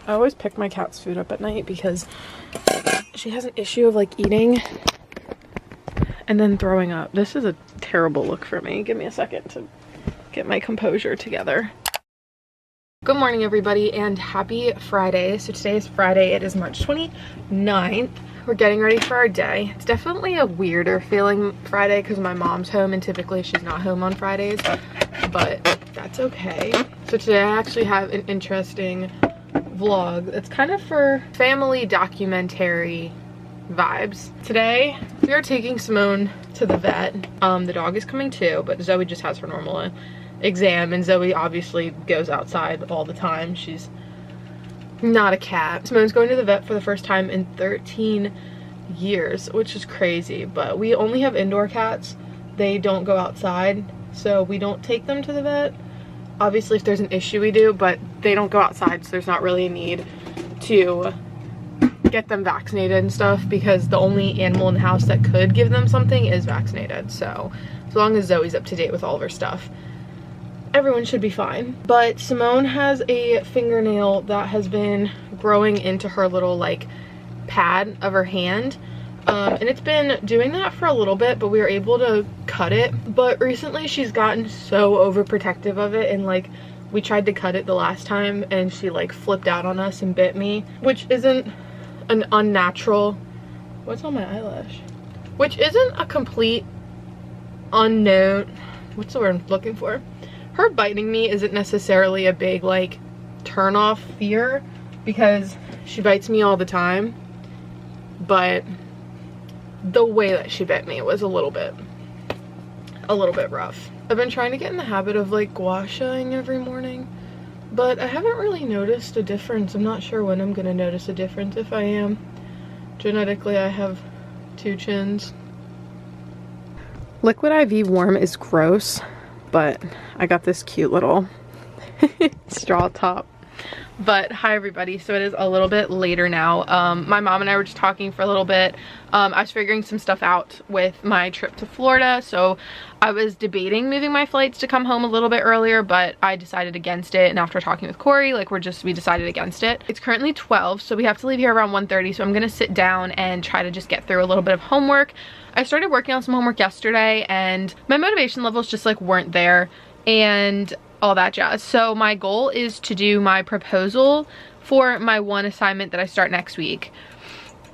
I always pick my cat's food up at night because she has an issue of like eating and then throwing up. This is a terrible look for me. Give me a second to get my composure together. Good morning, everybody, and happy Friday. So today is Friday. It is March 29th. We're getting ready for our day. It's definitely a weirder feeling Friday because my mom's home and typically she's not home on Fridays, but that's okay. So today I actually have an interesting vlog. It's kind of for family documentary vibes. Today we are taking Simone to the vet. The dog is coming too, but Zoe just has her normal exam, and Zoe obviously goes outside all the time. She's not a cat. Simone's going to the vet for the first time in 13 years, which is crazy, but we only have indoor cats. They don't go outside, so we don't take them to the vet. Obviously if there's an issue we do, but they don't go outside, so there's not really a need to get them vaccinated and stuff because the only animal in the house that could give them something is vaccinated. So as long as Zoe's up to date with all of her stuff, everyone should be fine. But Simone has a fingernail that has been growing into her little like pad of her hand, and it's been doing that for a little bit, but we were able to cut it. But recently she's gotten so overprotective of it, and like we tried to cut it the last time and she like flipped out on us and bit me, which isn't an unnatural, what's on my eyelash, which isn't a complete unknown, what's the word I'm looking for? Her biting me isn't necessarily a big like turn off fear because she bites me all the time, but the way that she bit me was a little bit rough. I've been trying to get in the habit of like gua shaing every morning, but I haven't really noticed a difference. I'm not sure when I'm gonna notice a difference, if I am. Genetically, I have 2 chins. Liquid IV warm is gross, but I got this cute little straw top. But hi everybody, so it is a little bit later now. My mom and I were just talking for a little bit. I was figuring some stuff out with my trip to Florida, so I was debating moving my flights to come home a little bit earlier, but I decided against it, and after talking with Corey, like we decided against it. It's currently 12, so we have to leave here around 1:30, so I'm gonna sit down and try to just get through a little bit of homework. I started working on some homework yesterday and my motivation levels just like weren't there and all that jazz. So my goal is to do my proposal for my one assignment that I start next week.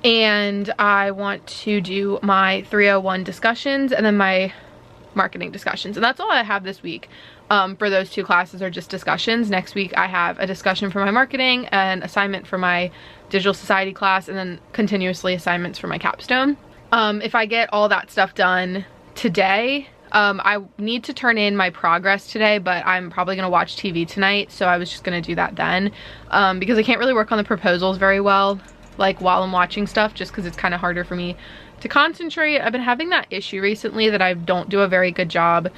And I want to do my 301 discussions and then my marketing discussions. And that's all I have this week. For those 2 classes are just discussions. Next week I have a discussion for my marketing, an assignment for my digital society class, and then continuously assignments for my capstone. If I get all that stuff done today, I need to turn in my progress today, but I'm probably gonna watch TV tonight, so I was just gonna do that then, because I can't really work on the proposals very well like while I'm watching stuff, just because it's kind of harder for me to concentrate. I've been having that issue recently that I don't do a very good job.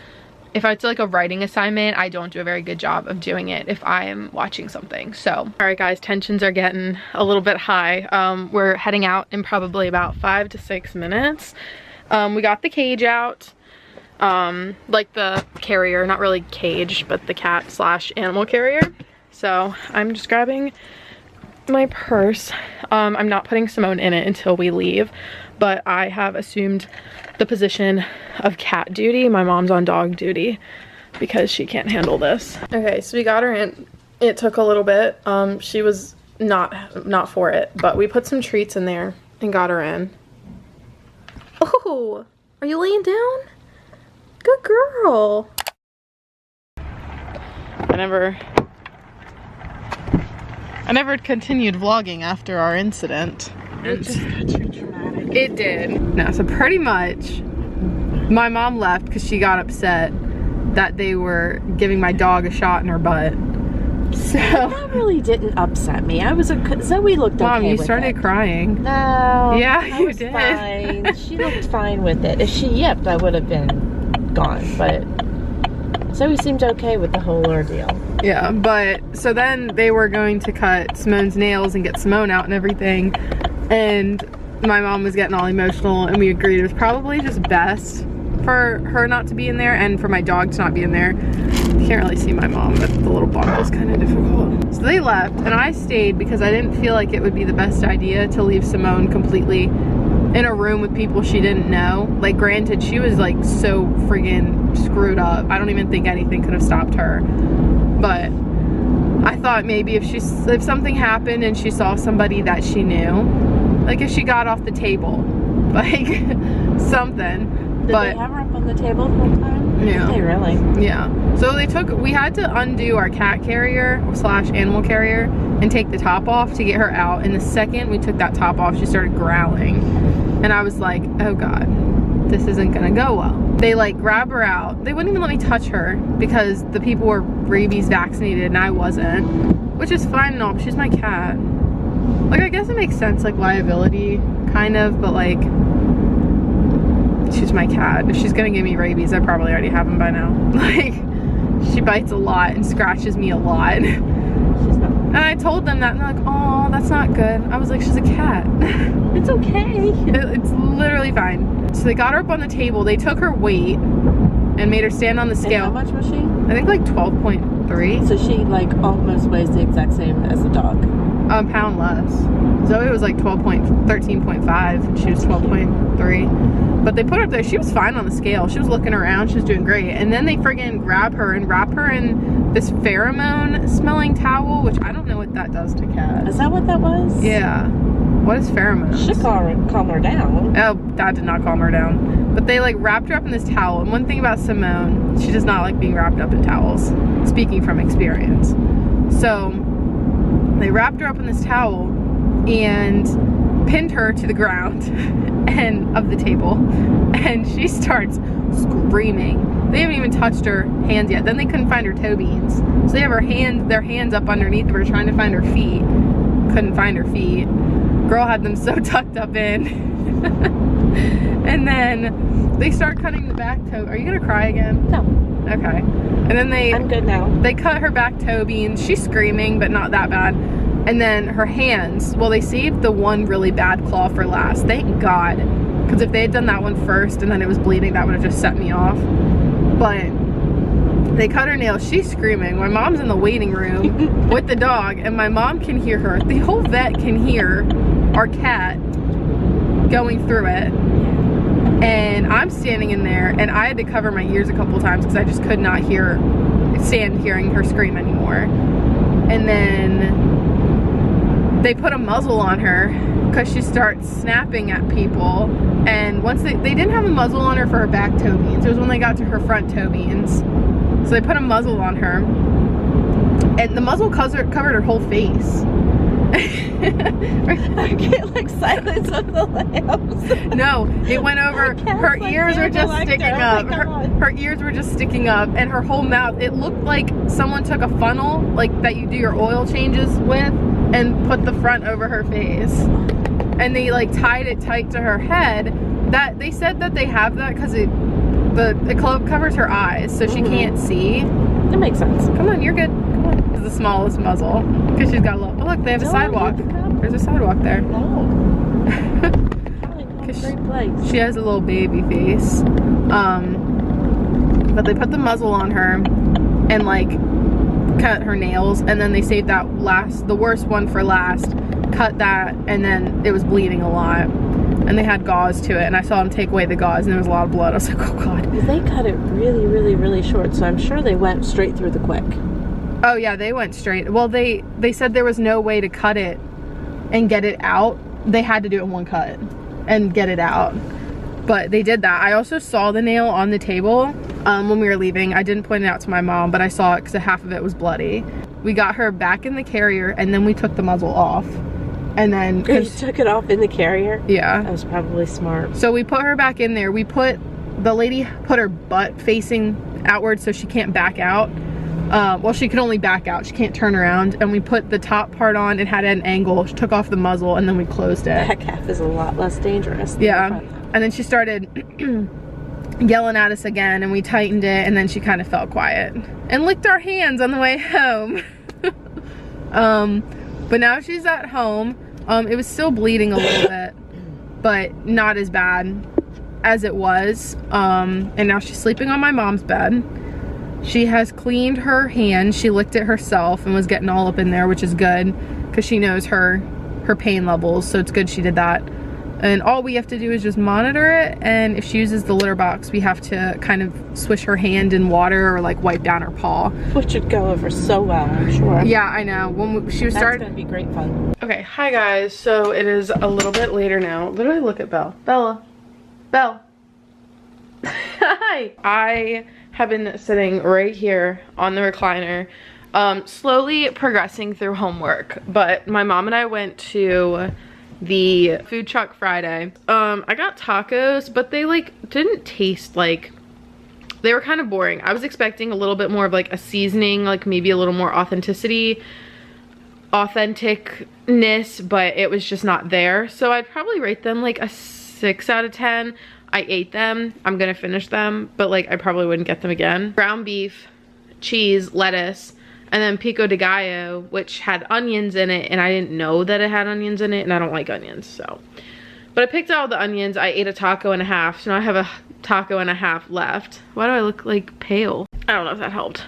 If it's like a writing assignment, I don't do a very good job of doing it if I am watching something. So, all right guys, tensions are getting a little bit high. We're heading out in probably about 5 to 6 minutes. We got the cage out, like the carrier, not really cage, but the cat / animal carrier. So I'm just grabbing my purse. I'm not putting Simone in it until we leave, but I have assumed the position of cat duty. My mom's on dog duty because she can't handle this. Okay, so we got her in. It took a little bit. She was not for it, but we put some treats in there and got her in. Oh, are you laying down? Good girl. I never continued vlogging after our incident. It just got too dramatic. It did. No, so pretty much my mom left because she got upset that they were giving my dog a shot in her butt. So that really didn't upset me. Zoe looked okay. Mom, you started crying. No. Yeah, you did. Fine. She looked fine with it. If she yipped, I would have been gone, but Zoe seemed okay with the whole ordeal. Yeah, but so then they were going to cut Simone's nails and get Simone out and everything, and my mom was getting all emotional, and we agreed it was probably just best for her not to be in there and for my dog to not be in there can't really see my mom, but the little bar is kind of difficult. So they left, and I stayed because I didn't feel like it would be the best idea to leave Simone completely in a room with people she didn't know. Like, granted, she was like so friggin' screwed up. I don't even think anything could have stopped her. But I thought maybe if something happened and she saw somebody that she knew, like if she got off the table, like something. Did they have her up on the table the whole time? Yeah. Did they really? Yeah. So we had to undo our cat carrier / animal carrier and take the top off to get her out. And the second we took that top off, she started growling. And I was like, oh God, this isn't gonna go well. They like grab her out. They wouldn't even let me touch her because the people were rabies vaccinated and I wasn't, which is fine and all, but she's my cat. Like, I guess it makes sense, like liability kind of, but like, she's my cat. If she's gonna give me rabies, I probably already have them by now. Like, she bites a lot and scratches me a lot. And I told them that, and they're like, oh, that's not good. I was like, she's a cat. It's okay. It's literally fine. So they got her up on the table. They took her weight and made her stand on the scale. And how much was she? I think like 12.3. So she like almost weighs the exact same as the dog. A pound less. Zoe was like 13.5 and she was 12.3. But they put her up there. She was fine on the scale. She was looking around. She was doing great. And then they friggin' grab her and wrap her in this pheromone smelling towel, which I don't know what that does to cats. Is that what that was? Yeah. What is pheromones? Should calm her down. Oh, that did not calm her down. But they like wrapped her up in this towel. And one thing about Simone, she does not like being wrapped up in towels. Speaking from experience. So they wrapped her up in this towel and pinned her to the ground and of the table, and she starts screaming. They haven't even touched her hands yet. Then they couldn't find her toe beans, so they have their hands up underneath of her trying to find her feet. Couldn't find her feet. Girl had them so tucked up in. And then they start cutting the back toe. Are you gonna cry again? No. Okay. And then I'm good now. They cut her back toe beans. She's screaming, but not that bad. And then her hands, well, they saved the one really bad claw for last. Thank God. Because if they had done that one first and then it was bleeding, that would have just set me off. But they cut her nails. She's screaming. My mom's in the waiting room with the dog, and my mom can hear her. The whole vet can hear our cat going through it. And I'm standing in there, and I had to cover my ears a couple times because I just could not stand hearing her scream anymore. And then they put a muzzle on her because she starts snapping at people. And once they didn't have a muzzle on her for her back toe beans. It was when they got to her front toe beans. So they put a muzzle on her, and the muzzle covered her whole face. I get like Silence of the Lambs. No, it went over. Her ears were just sticking up. Her ears were just sticking up, and her whole mouth. It looked like someone took a funnel, like that you do your oil changes with, and put the front over her face. And they like tied it tight to her head. That they said that they have that because the club covers her eyes, so she can't see. That makes sense. Come on, you're good. Come on. It's the smallest muzzle because she's got a little. Oh, look, they have a sidewalk. There's a sidewalk there. No. Great place. She has a little baby face. But they put the muzzle on her and like cut her nails, and then they saved that the worst one for last. Cut that, and then it was bleeding a lot. And they had gauze to it, and I saw them take away the gauze, and there was a lot of blood. I was like, oh God. They cut it really, really, really short, so I'm sure they went straight through the quick. Oh yeah, they went straight. Well, they said there was no way to cut it and get it out. They had to do it in one cut and get it out. But they did that. I also saw the nail on the table when we were leaving. I didn't point it out to my mom, but I saw it because half of it was bloody. We got her back in the carrier, and then we took the muzzle off. And then you took it off in the carrier? Yeah. That was probably smart. So we put her back in there. The lady put her butt facing outward so she can't back out. Well, she can only back out. She can't turn around. And we put the top part on. It had an angle. She took off the muzzle, and then we closed it. Back half is a lot less dangerous. Yeah. And then she started yelling at us again, and we tightened it, and then she kind of fell quiet and licked our hands on the way home. But now she's at home. It was still bleeding a little bit, but not as bad as it was. And now she's sleeping on my mom's bed. She has cleaned her hand. She licked it herself and was getting all up in there, which is good because she knows her pain levels, so it's good she did that. And all we have to do is just monitor it, and if she uses the litter box, we have to kind of swish her hand in water or like wipe down her paw. Which would go over so well, I'm sure. Yeah, I know. When she was That's gonna be great fun. Okay, hi guys. So it is a little bit later now. Literally look at Belle. Bella. Belle. Hi. I have been sitting right here on the recliner, slowly progressing through homework, but my mom and I went to the food truck Friday. I got tacos, but they like didn't taste like, they were kind of boring. I was expecting a little bit more of like a seasoning, like maybe a little more authenticness, but it was just not there. So I'd probably rate them like a 6 out of 10. I ate them. I'm gonna finish them, but like I probably wouldn't get them again. Ground beef, cheese, lettuce, and then pico de gallo, which had onions in it, and I didn't know that it had onions in it, and I don't like onions, so. But I picked out the onions. I ate a taco and a half, so now I have a taco and a half left. Why do I look like pale? I don't know if that helped.